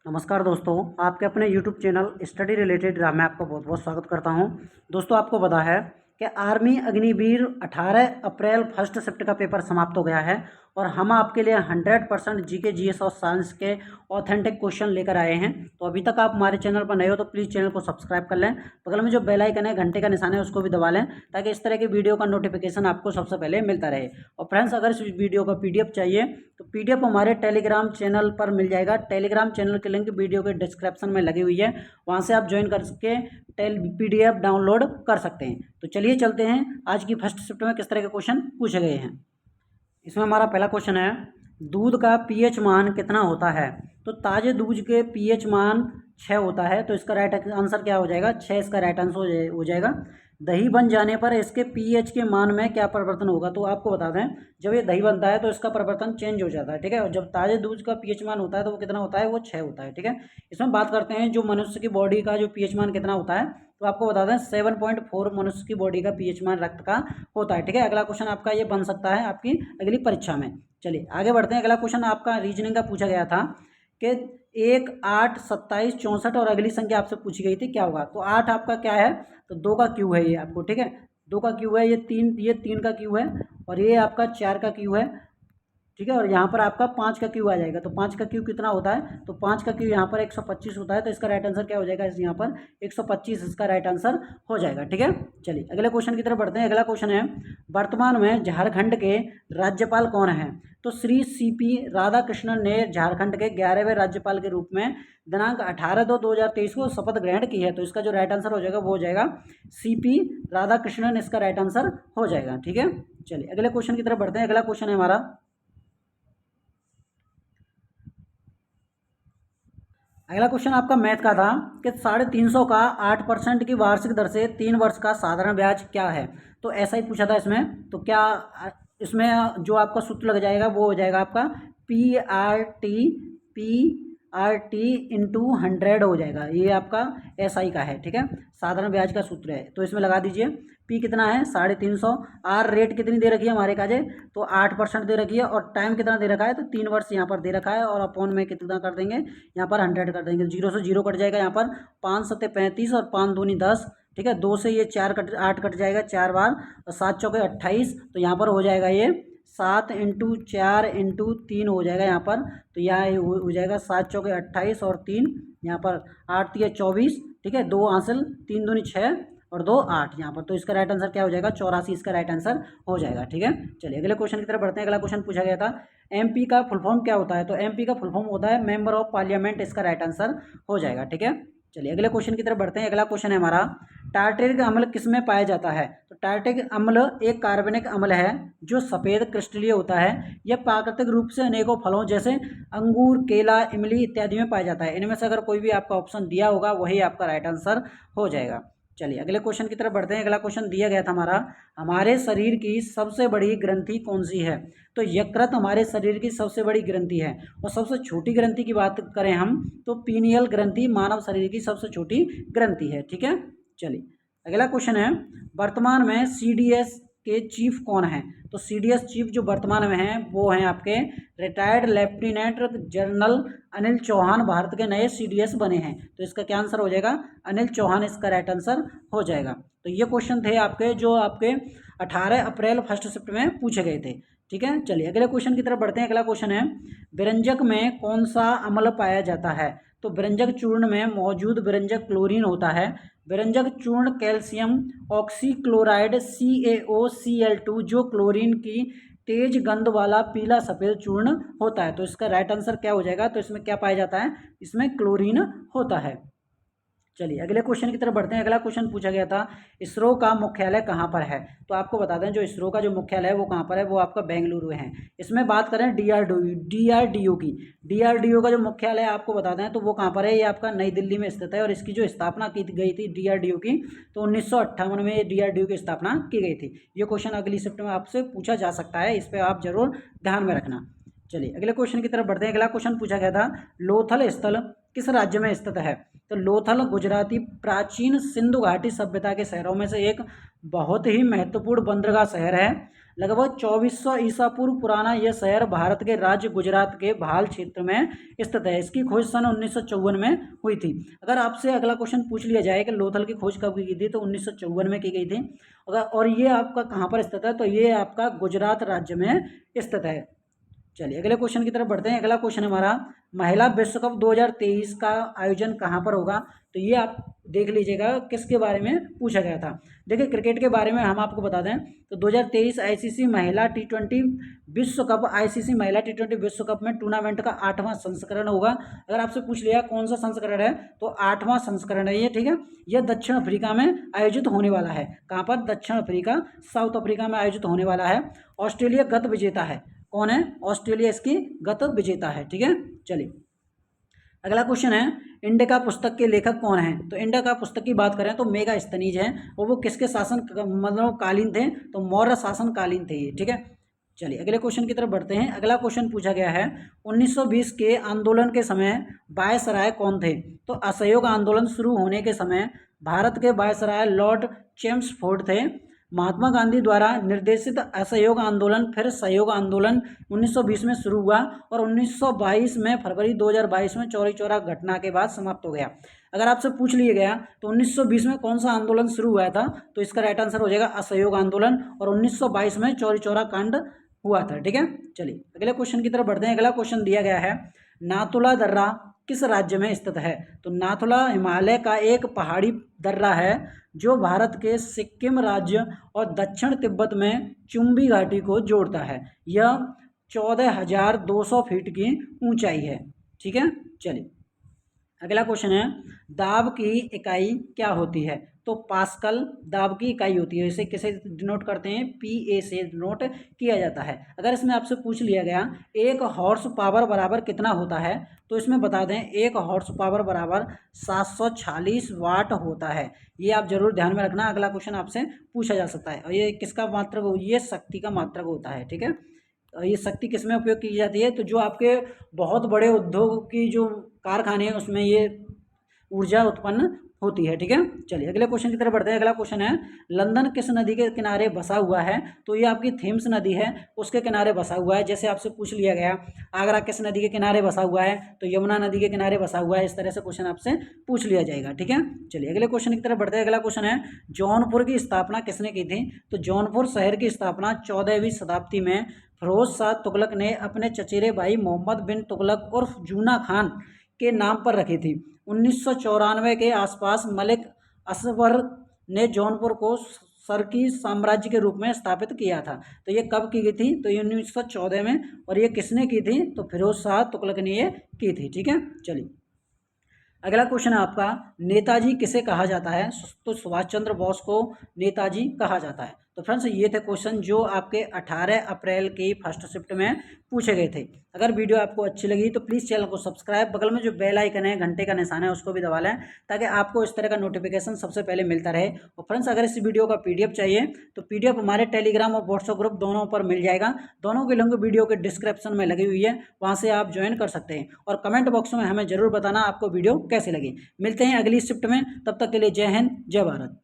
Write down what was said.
नमस्कार दोस्तों, आपके अपने YouTube चैनल स्टडी रिलेटेड में आपका बहुत बहुत स्वागत करता हूं। दोस्तों, आपको पता है कि army Agniveer 18 April first shift का पेपर समाप्त हो गया है और हम आपके लिए 100% जीके जीएस और साइंस के ऑथेंटिक क्वेश्चन लेकर आए हैं। तो अभी तक आप हमारे चैनल पर नए हो तो प्लीज़ चैनल को सब्सक्राइब कर लें। बगल में जो बेल आइकन है, घंटे का निशान है, उसको भी दबा लें ताकि इस तरह की वीडियो का नोटिफिकेशन आपको सबसे पहले मिलता रहे। और फ्रेंड्स, अगर इस वीडियो का PDF चाहिए तो PDF हमारे टेलीग्राम चैनल पर मिल जाएगा। टेलीग्राम चैनल की लिंक वीडियो के डिस्क्रिप्शन में लगी हुई है, वहाँ से आप ज्वाइन करके PDF डाउनलोड कर सकते हैं। तो चलिए चलते हैं आज की फर्स्ट शिफ्ट में किस तरह के क्वेश्चन पूछे गए हैं। इसमें हमारा पहला क्वेश्चन है, दूध का पीएच मान कितना होता है? तो ताजे दूध के पीएच मान 6 होता है, तो इसका राइट आंसर क्या हो जाएगा? 6 इसका राइट आंसर हो जाएगा। दही बन जाने पर इसके पीएच के मान में क्या परिवर्तन होगा? तो आपको बता दें, जब ये दही बनता है तो इसका परिवर्तन चेंज हो जाता है, ठीक है। और जब ताजे दूध का पीएच मान होता है तो वो कितना होता है? वो 6 होता है, ठीक है। इसमें बात करते हैं जो मनुष्य की बॉडी का जो पीएच मान कितना होता है, तो आपको बता दें 7.4 मनुष्य की बॉडी का पीएच मान रक्त का होता है, ठीक है। अगला क्वेश्चन आपका ये बन सकता है आपकी अगली परीक्षा में। चलिए आगे बढ़ते हैं। अगला क्वेश्चन आपका रीजनिंग का पूछा गया था कि 1, 8, 27, 64 और अगली संख्या आपसे पूछी गई थी, क्या होगा? तो 8 आपका क्या है? तो 2 का क्यू है ये आपको, ठीक है। 2 का क्यू है, ये 3 का क्यू है और ये आपका 4 का क्यू है, ठीक है। और यहाँ पर आपका 5 का क्यू आ जाएगा। तो 5 का क्यू कितना होता है? तो 5 का क्यू यहाँ पर 125 होता है। तो इसका राइट आंसर क्या हो जाएगा? यहाँ पर 125 इसका राइट आंसर हो जाएगा, ठीक है। चलिए अगले क्वेश्चन की तरफ बढ़ते हैं। अगला क्वेश्चन है, वर्तमान में झारखंड के राज्यपाल कौन है? तो श्री CP राधाकृष्णन ने झारखंड के 11वें राज्यपाल के रूप में दिनांक 18/2/2023 को शपथ ग्रहण की है। तो इसका जो राइट आंसर हो जाएगा वो हो जाएगा CP राधाकृष्णन, इसका राइट आंसर हो जाएगा, ठीक है। चलिए अगले क्वेश्चन की तरफ बढ़ते हैं। अगला क्वेश्चन है हमारा, अगला क्वेश्चन आपका मैथ का था कि 350 का 8% की वार्षिक दर से 3 वर्ष का साधारण ब्याज क्या है? तो ऐसा ही पूछा था इसमें। तो क्या इसमें जो आपका सूत्र लग जाएगा वो हो जाएगा आपका पी इंटू 100 हो जाएगा। ये आपका SI का है, ठीक है, साधारण ब्याज का सूत्र है। तो इसमें लगा दीजिए, P कितना है? 350। R रेट कितनी दे रखी है हमारे काजे? तो 8% दे रखी है। और टाइम कितना दे रखा है? तो 3 वर्ष यहाँ पर दे रखा है। और अपॉन में कितना कर देंगे? यहाँ पर 100 कर देंगे। 0 से 0 कट जाएगा। यहाँ पर 5 सत्ते 35 और 5 दूनी 10, ठीक है। 2 से ये 8 कट जाएगा 4 बार और 7 चौके 28। तो यहाँ पर हो जाएगा ये 7 × 4 × 3 हो जाएगा यहाँ पर। तो यहाँ हो जाएगा 7 चौके 28 और 3 यहाँ पर 8 × 24, ठीक है। 2 हासिल, 3 दूनी 6 और 2 8 यहाँ पर। तो इसका राइट आंसर क्या हो जाएगा? 84 इसका राइट आंसर हो जाएगा, ठीक है। चलिए अगले क्वेश्चन की तरफ बढ़ते हैं। अगला क्वेश्चन पूछा गया था, MP का फुल फॉर्म क्या होता है? तो MP का फुल फॉर्म होता है मेंबर ऑफ पार्लियामेंट, इसका राइट आंसर हो जाएगा, ठीक है। चलिए अगले क्वेश्चन की तरफ बढ़ते हैं। अगला क्वेश्चन है हमारा, टार्टरिक अम्ल किसमें पाया जाता है? तो टार्टरिक अम्ल एक कार्बनिक अम्ल है जो सफ़ेद क्रिस्टलीय होता है। यह प्राकृतिक रूप से अनेकों फलों जैसे अंगूर, केला, इमली इत्यादि में पाया जाता है। इनमें से अगर कोई भी आपका ऑप्शन दिया होगा वही आपका राइट आंसर हो जाएगा। चलिए अगले क्वेश्चन की तरफ बढ़ते हैं। अगला क्वेश्चन दिया गया था हमारा, हमारे शरीर की सबसे बड़ी ग्रंथि कौन सी है? तो यकृत हमारे शरीर की सबसे बड़ी ग्रंथि है। और सबसे छोटी ग्रंथि की बात करें हम तो पीनियल ग्रंथि मानव शरीर की सबसे छोटी ग्रंथि है, ठीक है। चलिए अगला क्वेश्चन है, वर्तमान में CDS के चीफ कौन है? तो CDS चीफ जो वर्तमान में हैं वो हैं आपके retired lieutenant general Anil Chauhan, Bharat के नए CDS बने हैं। तो इसका क्या आंसर हो जाएगा? अनिल चौहान इसका राइट आंसर हो जाएगा। तो ये क्वेश्चन थे आपके जो आपके 18 अप्रैल फर्स्ट शिफ्ट में पूछे गए थे, ठीक है। चलिए अगले क्वेश्चन की तरफ बढ़ते हैं। अगला क्वेश्चन है, व्यंजक में कौन सा अम्ल पाया जाता है? तो व्यंजक चूर्ण में मौजूद व्यंजक क्लोरीन होता है। व्यंजक चूर्ण कैल्शियम ऑक्सीक्लोराइड CaOCl2 जो क्लोरीन की तेज गंध वाला पीला सफ़ेद चूर्ण होता है। तो इसका राइट आंसर क्या हो जाएगा? तो इसमें क्या पाया जाता है? इसमें क्लोरीन होता है। चलिए अगले क्वेश्चन की तरफ बढ़ते हैं। अगला क्वेश्चन पूछा गया था, इसरो का मुख्यालय कहाँ पर है? तो आपको बता दें जो इसरो का जो मुख्यालय है वो कहाँ पर है? वो आपका बेंगलुरु है। इसमें बात करें DRDO की, DRDO का जो मुख्यालय आपको बता दें तो वो कहाँ पर है? ये आपका नई दिल्ली में स्थित है। और इसकी जो स्थापना की गई थी DRDO की, तो 1958 में DRDO की स्थापना की गई थी। ये क्वेश्चन अगली शिफ्ट में आपसे पूछा जा सकता है, इस पर आप जरूर ध्यान में रखना। चलिए अगले क्वेश्चन की तरफ बढ़ते हैं। अगला क्वेश्चन पूछा गया था, लोथल स्थल किस राज्य में स्थित है? तो लोथल गुजराती प्राचीन सिंधु घाटी सभ्यता के शहरों में से एक बहुत ही महत्वपूर्ण बंदरगाह शहर है। लगभग 2400 ईसा पूर्व पुराना यह शहर भारत के राज्य गुजरात के भाल क्षेत्र में स्थित है। इसकी खोज सन 1954 में हुई थी। अगर आपसे अगला क्वेश्चन पूछ लिया जाए कि लोथल की खोज कब की गई थी, तो 1954 में की गई थी। अगर और ये आपका कहाँ पर स्थित है, तो ये आपका गुजरात राज्य में स्थित है। चलिए अगले क्वेश्चन की तरफ बढ़ते हैं। अगला क्वेश्चन हमारा, महिला विश्व कप 2023 का आयोजन कहाँ पर होगा, तो ये आप देख लीजिएगा किसके बारे में पूछा गया था। देखिए क्रिकेट के बारे में हम आपको बता दें तो 2023 आईसीसी महिला टी20 विश्व कप, आईसीसी महिला टी20 विश्व कप में टूर्नामेंट का 8वां संस्करण होगा। अगर आपसे पूछ लिया कौन सा संस्करण है, तो 8वां संस्करण है ये, ठीक है। यह दक्षिण अफ्रीका में आयोजित होने वाला है। कहाँ पर? दक्षिण अफ्रीका, साउथ अफ्रीका में आयोजित होने वाला है। ऑस्ट्रेलिया गत विजेता है। कौन है? ऑस्ट्रेलिया इसकी गत विजेता है, ठीक है। चलिए अगला क्वेश्चन है, इंडिका पुस्तक के लेखक कौन हैं? तो इंडिका पुस्तक की बात करें तो मेगास्थनीज हैं, और वो किसके शासन मतलब कालीन थे, तो मौर्य शासन कालीन थे ये, ठीक है। चलिए अगले क्वेश्चन की तरफ बढ़ते हैं। अगला क्वेश्चन पूछा गया है, 1920 के आंदोलन के समय वायसराय कौन थे? तो असहयोग आंदोलन शुरू होने के समय भारत के वायसराय लॉर्ड चेम्सफोर्ड थे। महात्मा गांधी द्वारा निर्देशित असहयोग आंदोलन फिर सहयोग आंदोलन 1920 में शुरू हुआ और 1922 में फरवरी 2022 में चौरी चौरा घटना के बाद समाप्त हो गया। अगर आपसे पूछ लिया गया तो 1920 में कौन सा आंदोलन शुरू हुआ था, तो इसका राइट आंसर हो जाएगा असहयोग आंदोलन, और 1922 में चौरी चौरा कांड हुआ था, ठीक है। चलिए अगले क्वेश्चन की तरफ बढ़ते हैं। अगला क्वेश्चन दिया गया है, नाथुला दर्रा किस राज्य में स्थित है? तो नाथुला हिमालय का एक पहाड़ी दर्रा है जो भारत के सिक्किम राज्य और दक्षिण तिब्बत में चुंबी घाटी को जोड़ता है। यह 14,200 फीट की ऊंचाई है, ठीक है। चलिए अगला क्वेश्चन है, दाब की इकाई क्या होती है? तो पास्कल दाब की इकाई होती है। इसे किसे डिनोट करते हैं? पीए से डिनोट किया जाता है। अगर इसमें आपसे पूछ लिया गया एक हॉर्स पावर बराबर कितना होता है, तो इसमें बता दें एक हॉर्स पावर बराबर 746 वाट होता है। ये आप जरूर ध्यान में रखना, अगला क्वेश्चन आपसे पूछा जा सकता है। और ये किसका मात्रक? ये शक्ति का मात्रक होता है, ठीक है। ये शक्ति किस में उपयोग की जाती है? तो जो आपके बहुत बड़े उद्योग की जो कारखाने हैं उसमें ये ऊर्जा उत्पन्न होती है, ठीक है। चलिए अगले क्वेश्चन की तरफ बढ़ते हैं। अगला क्वेश्चन है, लंदन किस नदी के किनारे बसा हुआ है? तो ये आपकी थेम्स नदी है, उसके किनारे बसा हुआ है। जैसे आपसे पूछ लिया गया आगरा किस नदी के किनारे बसा हुआ है, तो यमुना नदी के किनारे बसा हुआ है। इस तरह से क्वेश्चन आपसे पूछ लिया जाएगा, ठीक है। चलिए अगले क्वेश्चन की तरफ बढ़ते हैं। अगला क्वेश्चन है, जौनपुर की स्थापना किसने की थी? तो जौनपुर शहर की स्थापना 14वीं शताब्दी में फिरोज शाह तुगलक ने अपने चचेरे भाई मोहम्मद बिन तुगलक उर्फ जूना खान के नाम पर रखी थी। 1994 के आसपास मलिक असवर ने जौनपुर को सरकी साम्राज्य के रूप में स्थापित किया था। तो ये कब की गई थी? तो ये 1914 में। और ये किसने की थी? तो फिरोज शाह तुगलक ने ये की थी, ठीक है। चलिए अगला क्वेश्चन है आपका, नेताजी किसे कहा जाता है? तो सुभाष चंद्र बोस को नेताजी कहा जाता है। तो फ्रेंड्स ये थे क्वेश्चन जो आपके 18 अप्रैल की फर्स्ट शिफ्ट में पूछे गए थे। अगर वीडियो आपको अच्छी लगी तो प्लीज़ चैनल को सब्सक्राइब, बगल में जो बेल आइकन है घंटे का निशान है उसको भी दबा लें, ताकि आपको इस तरह का नोटिफिकेशन सबसे पहले मिलता रहे। और फ्रेंड्स अगर इस वीडियो का पीडीएफ चाहिए तो पीडीएफ हमारे टेलीग्राम और व्हाट्सएप ग्रुप दोनों पर मिल जाएगा। दोनों की लिंक वीडियो के डिस्क्रिप्शन में लगी हुई है, वहाँ से आप ज्वाइन कर सकते हैं। और कमेंट बॉक्स में हमें जरूर बताना आपको वीडियो कैसी लगी। मिलते हैं अगली शिफ्ट में, तब तक के लिए जय हिंद जय भारत।